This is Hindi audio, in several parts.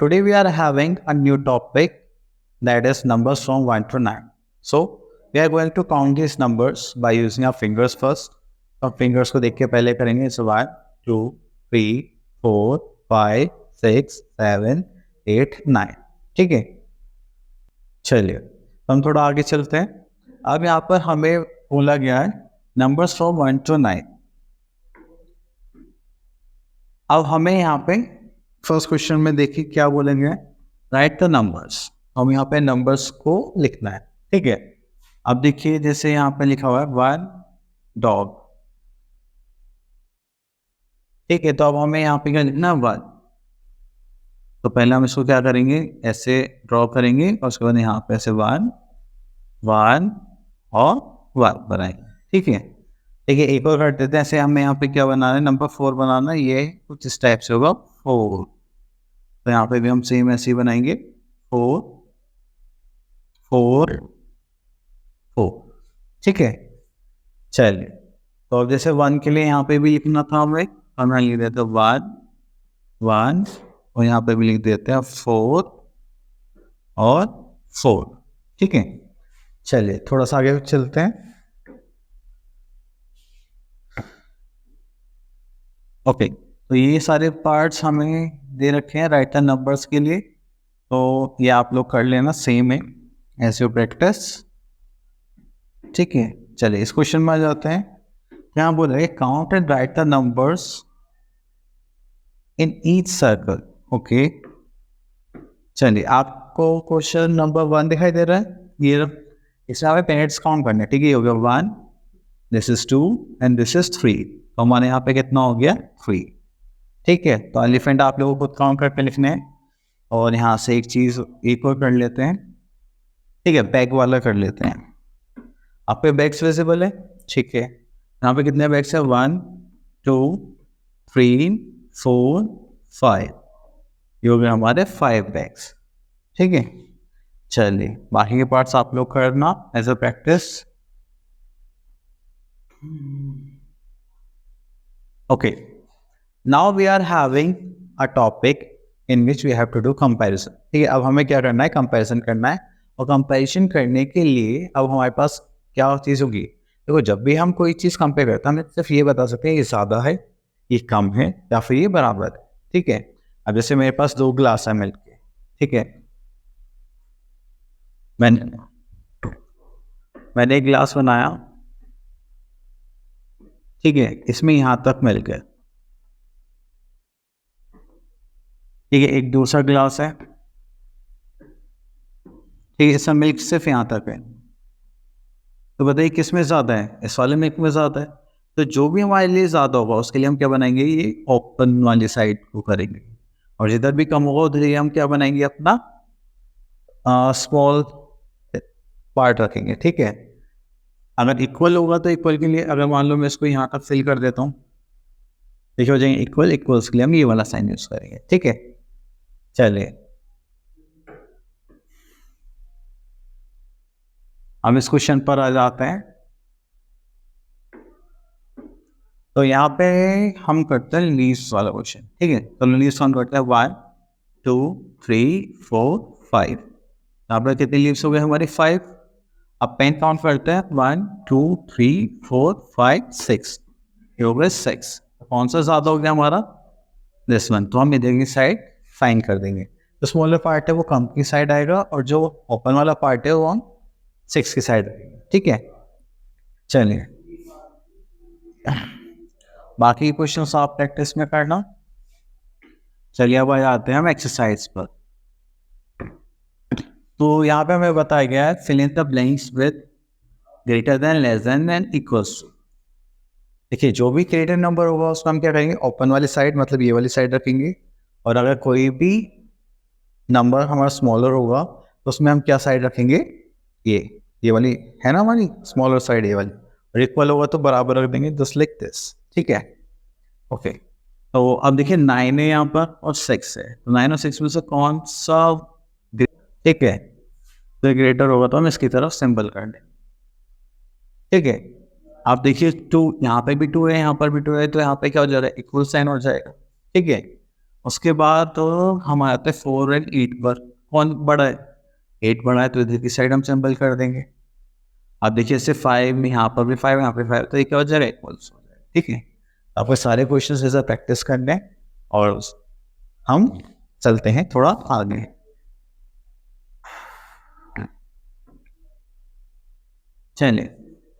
today we are having a new topic that is numbers from 1 to 9. So we are going to count these numbers by using our fingers first. तो fingers को देख के पहले करेंगे 1 2 3 4 5 6 7 8 9. ठीक है, चलिए हम थोड़ा आगे चलते हैं. अब यहाँ पर हमें बोला गया है नंबर्स फ्रॉम 1 to 9. अब हमें यहाँ पे फर्स्ट क्वेश्चन में देखिए क्या बोलेंगे, राइट द नंबर्स. हम यहाँ पे नंबर्स को लिखना है. ठीक है, अब देखिए जैसे यहाँ पे लिखा हुआ है 1 डॉग. ठीक है, तो अब हमें यहाँ पे क्या लिखना है 1. तो पहले हम इसको क्या करेंगे, ऐसे ड्रॉ करेंगे और उसके बाद यहाँ पे ऐसे 1 1 और 1 बनाएंगे. ठीक है, देखिए एक और कर देते हैं. ऐसे हमें यहाँ पे क्या बनाना है, नंबर 4 बनाना है. ये कुछ इस टाइप से होगा 4. तो यहाँ पे भी हम सेम ऐसे ही बनाएंगे 4 4 4. ठीक है, चलिए तो अब जैसे 1 के लिए यहाँ पे भी लिखना था हमें लिख देते हैं 1 1 और यहाँ पे भी लिख देते हैं 4 और 4. ठीक है, चलिए थोड़ा सा आगे चलते हैं. ओके, तो ये सारे पार्ट्स हमें दे रखे हैं राइट द नंबर्स के लिए. तो ये आप लोग कर लेना, सेम है एज यू प्रैक्टिस. ठीक है, चलिए इस क्वेश्चन में आ जाते हैं. क्या बोल रहे हैं, count and right the numbers in each circle. Okay, चलिए आपको क्वेश्चन नंबर 1 दिखाई दे रहा है. ये इसमें हमें पेरेंट्स काउंट करने. ठीक है, ये हो गया 1, this is 2 and this is 3. तो हमारे यहाँ पे कितना हो गया 3. ठीक है, तो एलिफेंट आप लोगों को खुद काउंट करके लिखने हैं. और यहाँ से एक चीज़ एक और कर लेते हैं. ठीक है, बैग वाला कर लेते हैं. आप पे बैग्स विजिबल है. ठीक है, यहाँ पे कितने बैग्स है, 1 2 3 4 5. ये हो गए हमारे 5 बैग्स. ठीक है, चलिए बाकी के पार्ट्स आप लोग करना as a practice. Okay, now we are having a topic in which we have to do comparison. ठीक है, अब हमें क्या करना है, कंपैरिजन करना है. और कंपैरिजन करने के लिए अब हमारे पास क्या चीज़ होगी. देखो, जब भी हम कोई चीज़ कंपेयर करते हैं हम सिर्फ ये बता सकते हैं ये ज़्यादा है, ये कम है या फिर ये बराबर है. ठीक है, अब जैसे मेरे पास 2 ग्लास है मिल्क के. ठीक है, मैंने एक ग्लास बनाया. ठीक है, इसमें यहाँ तक मिल्क है. ठीक है, एक दूसरा ग्लास है. ठीक है, इसमें मिल्क सिर्फ यहाँ तक है. तो बताइए किस में ज़्यादा है, इस वाले मिल्क में ज़्यादा है. तो जो भी हमारे लिए ज़्यादा होगा उसके लिए हम क्या बनाएंगे, ये ओपन वाली साइड को करेंगे. और जिधर भी कम होगा उधर हम क्या बनाएंगे, अपना स्मॉल पार्ट रखेंगे. ठीक है, अगर इक्वल होगा तो इक्वल के लिए अगर मान लो मैं इसको यहाँ तक फिल कर देता हूँ, देखिए हो जाएंगे इक्वल. इक्वल्स के लिए हम ये वाला साइन यूज करेंगे. ठीक है, चलिए हम इस क्वेश्चन पर आ जाते हैं. तो यहाँ पे हम करते हैं लीस्ट वाला क्वेश्चन. ठीक है, तो लीस्ट वन करते हैं 1 2 3 4 5. यहाँ पर कितनी लीव्स हो गए हमारी 5. अब पेन काउंट करते हैं 1 2 3 4 5 6. ये हो गए 6. कौन सा ज़्यादा हो गया हमारा, दिस वन. तो हम इधर की साइड फाइन कर देंगे. जो स्मॉलर पार्ट है वो कम की साइड आएगा और जो ओपन वाला पार्ट है वो हम 6 की साइड आएगा. ठीक है, चलिए बाकी क्वेश्चंस आप प्रैक्टिस में करना. चलिए अब आते हैं हम एक्सरसाइज पर. तो यहाँ पे हमें बताया गया है fill in the blanks with greater than, less than and equals to. देखिए जो भी क्रिएटर नंबर होगा उसको हम क्या करेंगे, ओपन वाली साइड मतलब ये वाली साइड रखेंगे. और अगर कोई भी नंबर हमारा स्मॉलर होगा तो उसमें हम क्या साइड रखेंगे, ये वाली है ना हमारी स्मॉलर साइड, ये वाली. और इक्वल होगा तो बराबर रख देंगे, जस्ट लाइक दिस. ठीक है, ओके. तो अब देखिए 9 है यहाँ पर और 6 है. तो 9 और 6 में से कौन सा, ठीक है, तो ग्रेटर होगा तो हम इसकी तरफ सिंबल कर दें. ठीक है, आप देखिए 2 यहाँ पे भी 2 है, यहाँ पर भी 2 है, तो यहाँ पे क्या हो जाएगा, इक्वल साइन हो जाएगा. ठीक है, उसके बाद तो हम आते हैं 4 और 8 पर। कौन बड़ा है? 8 बड़ा है, तो इधर की साइड हम सिंपल कर देंगे। अब देखिए इससे 5 में यहाँ पर भी 5, यहाँ पर 5, तो ये क्या हो जाएगा? इक्वल्स हो जाएगा। ठीक है, आपको सारे क्वेश्चन जैसा प्रैक्टिस करने हैं और हम चलते हैं थोड़ा आगे। चलिए,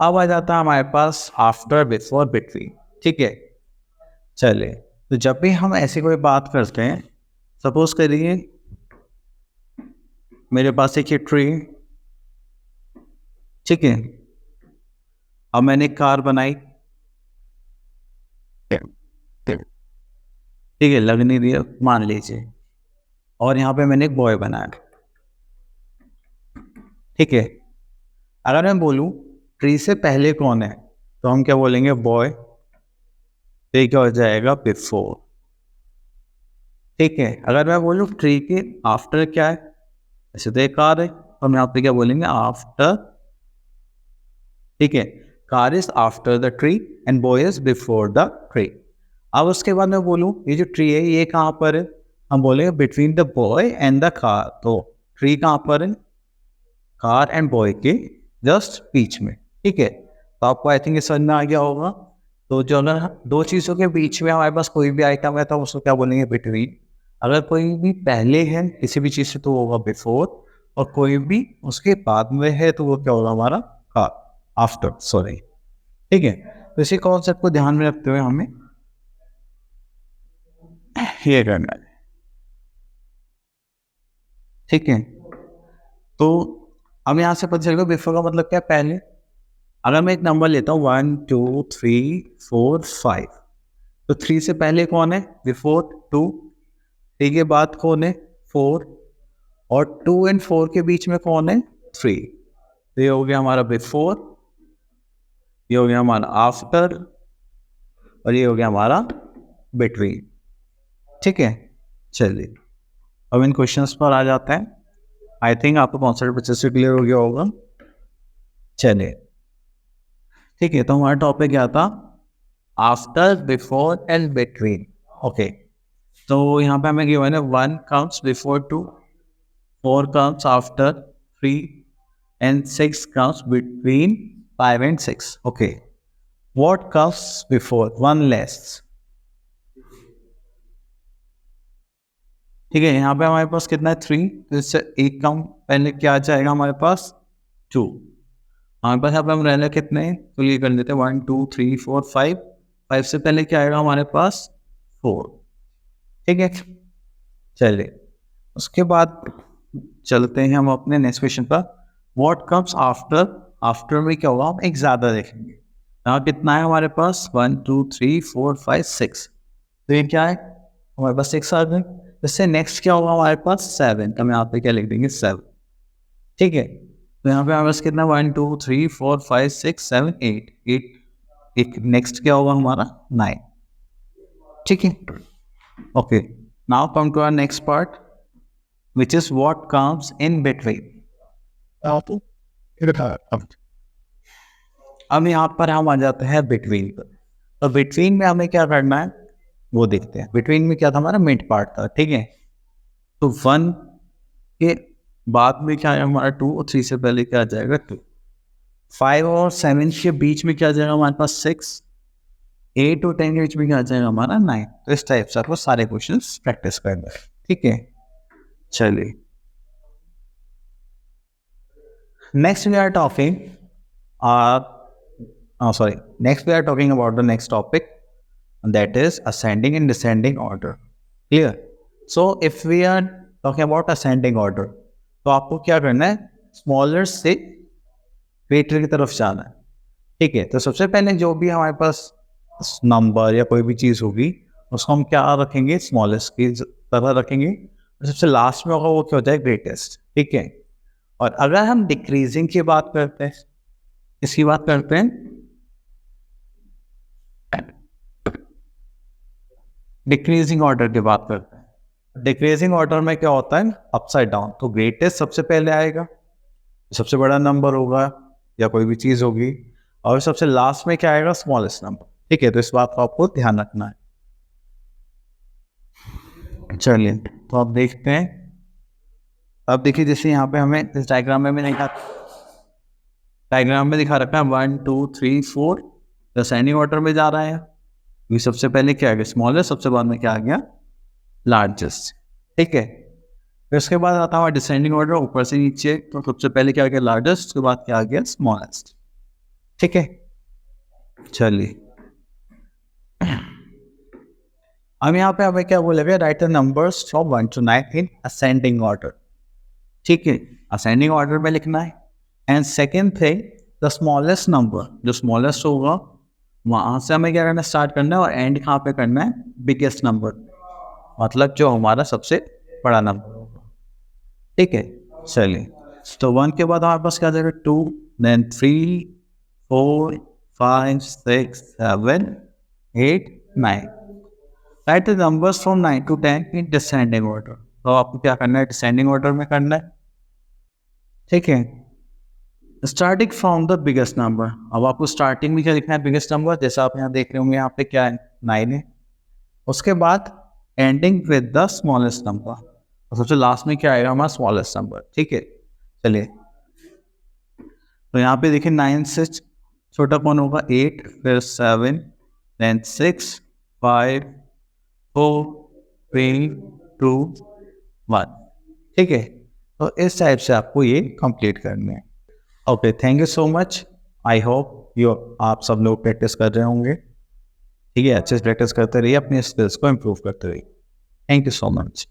अब आ जाता है हमारे पास आफ्टर, बिफोर, बिटवीन। ठीक है, चलिए, तो जब भी हम ऐसी कोई बात करते हैं, सपोज करिए मेरे पास एक ये ट्री, ठीक है, अब मैंने एक कार बनाई, ठीक है, लग नहीं दिया मान लीजिए, और यहाँ पे मैंने एक बॉय बनाया। ठीक है, अगर मैं बोलूँ ट्री से पहले कौन है, तो हम क्या बोलेंगे? बॉय। तो क्या हो जाएगा? बिफोर। ठीक है, अगर मैं बोलूँ ट्री के आफ्टर क्या है, ऐसे तो एक कार है, तो हम यहाँ पे क्या बोलेंगे? आफ्टर। ठीक है, car is after the tree and boy is before the tree. अब उसके बाद मैं बोलूँ ये जो ट्री है ये कहाँ पर है, हम बोलेंगे between the boy and the car. तो ट्री कहाँ पर है? कार एंड बॉय के जस्ट बीच में। ठीक है, तो आपको आई थिंक ये समझ में आ गया होगा। तो जो ना दो चीज़ों के बीच में हमारे पास कोई भी आइटम है तो उसको क्या बोलेंगे? बिटवीन। अगर कोई भी पहले है किसी भी चीज़ से तो वो होगा बिफोर, और कोई भी उसके बाद में है तो वो क्या होगा? हमारा कार, आफ्टर, सॉरी। ठीक है, तो इसी कॉन्सेप्ट को ध्यान में रखते हुए हमें ये करना है। ठीक है, तो अब यहाँ से पता चलेगा बिफोर का मतलब क्या है? पहले। अगर मैं एक नंबर लेता हूँ 1 2 3 4 5, तो 3 से पहले कौन है? बिफोर 2। 3 के बाद कौन है? 4। और 2 एंड 4 के बीच में कौन है? 3। तो ये हो गया हमारा बिफोर, ये हो गया हमारा आफ्टर, और ये हो गया हमारा बिटवीन। ठीक है, चलिए अब इन क्वेश्चंस पर आ जाते हैं। आई थिंक आपको कॉन्सेप्ट अच्छे से क्लियर हो गया होगा। चलिए, ठीक है, तो हमारा टॉपिक क्या था? After, before and between. Okay, तो यहाँ पे हमें गिवन है 1 comes before 2, 4 comes after 3, and 6 comes between 5 and 6. Okay, what comes before? 1 less. ठीक है, यहाँ पे हमारे पास कितना है? 3, तो इससे एक कम पहले क्या आ जाएगा हमारे पास? 2। हमारे पास यहाँ पे हम रहने कितने हैं, तो ये कर देते हैं 1 2 3 4 5। 5 से पहले क्या आएगा हमारे पास? 4। ठीक है, चलिए उसके बाद चलते हैं हम अपने नेक्स्ट क्वेश्चन पर। What comes after? आफ्टर में क्या होगा? हम एक ज़्यादा देखेंगे। यहाँ कितना है हमारे पास? 1 2 3 4 5 6, तो ये क्या है? हमारे पास 6 आ गए। इससे नेक्स्ट क्या होगा हमारे पास? 7। तो हम यहाँ पे क्या लिख देंगे? 7। ठीक है, तो यहाँ पे हमारे पास कितना? 1 2 3 4 5 6 7 8 8। एक नेक्स्ट क्या होगा हमारा? 9। ठीक है, okay, now come to our next part, which is what comes in between. अब यहाँ पर हम आ जाते हैं बिटवीन पर। तो बिटवीन में हमें क्या करना है वो देखते हैं। बिटवीन में क्या था? हमारा मिड पार्ट था। ठीक है, तो 1 के बाद में क्या है हमारा? 2, और 3 से पहले क्या आ जाएगा? 2। 5 और 7 के बीच में क्या आ जाएगा हमारे पास? 6। 8 और 10 के बीच में क्या आ जाएगा हमारा? 9। तो इस टाइप से आपको सारे क्वेश्चन प्रैक्टिस करना है। ठीक है, चलिए next we are talking next we are talking about the next topic, and that is ascending and descending order. Clear? So if we are talking about ascending order, तो आपको क्या करना है? स्मॉलर से ग्रेटर की तरफ जाना है। ठीक है, तो सबसे पहले जो भी हमारे पास नंबर या कोई भी चीज़ होगी उसको हम क्या रखेंगे? स्मॉलेस्ट की तरह रखेंगे, और सबसे लास्ट में होगा वो क्या होता है? ग्रेटेस्ट। ठीक है, और अगर हम डिक्रीजिंग की बात करते हैं, इसकी बात करते हैं, डिक्रीजिंग ऑर्डर की बात करते हैं। डिक्रीजिंग ऑर्डर में क्या होता है? Upside down. तो ग्रेटेस्ट सबसे पहले आएगा, सबसे बड़ा नंबर होगा या कोई भी चीज़ होगी, और सबसे लास्ट में क्या आएगा? Smallest number. ठीक है, तो इस बात को आपको ध्यान रखना है। चलिए तो आप देखते हैं, अब देखिए जैसे यहाँ पे हमें इस डायग्राम में दिखा रखा है 1 2 3 4 असेंडिंग ऑर्डर में जा रहा है। ये सबसे पहले क्या आ गया स्मॉलेस्ट, सबसे बाद में क्या आ गया लार्जेस्ट, ठीक है। फिर उसके बाद आता हुआ डिसेंडिंग ऑर्डर ऊपर से नीचे, तो सबसे पहले क्या आ गया लार्जेस्ट, उसके बाद क्या आ गया स्मॉलेस्ट, ठीक है। चलिए अब यहाँ पे हमें क्या बोलेगा, right the numbers from 1 to 9 in ascending order, ठीक है, असेंडिंग ऑर्डर में लिखना है। And second thing the smallest number, जो स्मॉलेस्ट होगा वहां से हमें क्या करना स्टार्ट करना है, और एंड कहाँ पे करना है बिगेस्ट नंबर, मतलब जो हमारा सबसे बड़ा नंबर होगा, ठीक है। चलिए तो 1 के बाद हमारे पास क्या जाएगा 2, then 3 4 5 6 7 8 9, write the numbers from 9 to 10 in descending order. तो आपको क्या करना है डिसेंडिंग ऑर्डर में करना है, ठीक है। Starting from the biggest number, अब आपको स्टार्टिंग में क्या लिखना है बिगेस्ट नंबर, जैसा आप यहाँ देख रहे होंगे यहाँ पे क्या है 9 है। उसके बाद ending with the smallest number, और सबसे लास्ट में क्या आएगा हमारा स्मॉलेस्ट नंबर, ठीक है। चलिए तो यहाँ पे देखिए 9 से छोटा कौन होगा 8, फिर 7, देन 6 5 4 3 2 1, ठीक है। तो इस टाइप से आपको ये कंप्लीट करना है। Okay, thank you so much. I hope आप सब लोग प्रैक्टिस कर रहे होंगे, ठीक है। अच्छे से प्रैक्टिस करते रहिए, अपने स्किल्स को इम्प्रूव करते रहिए। Thank you so much.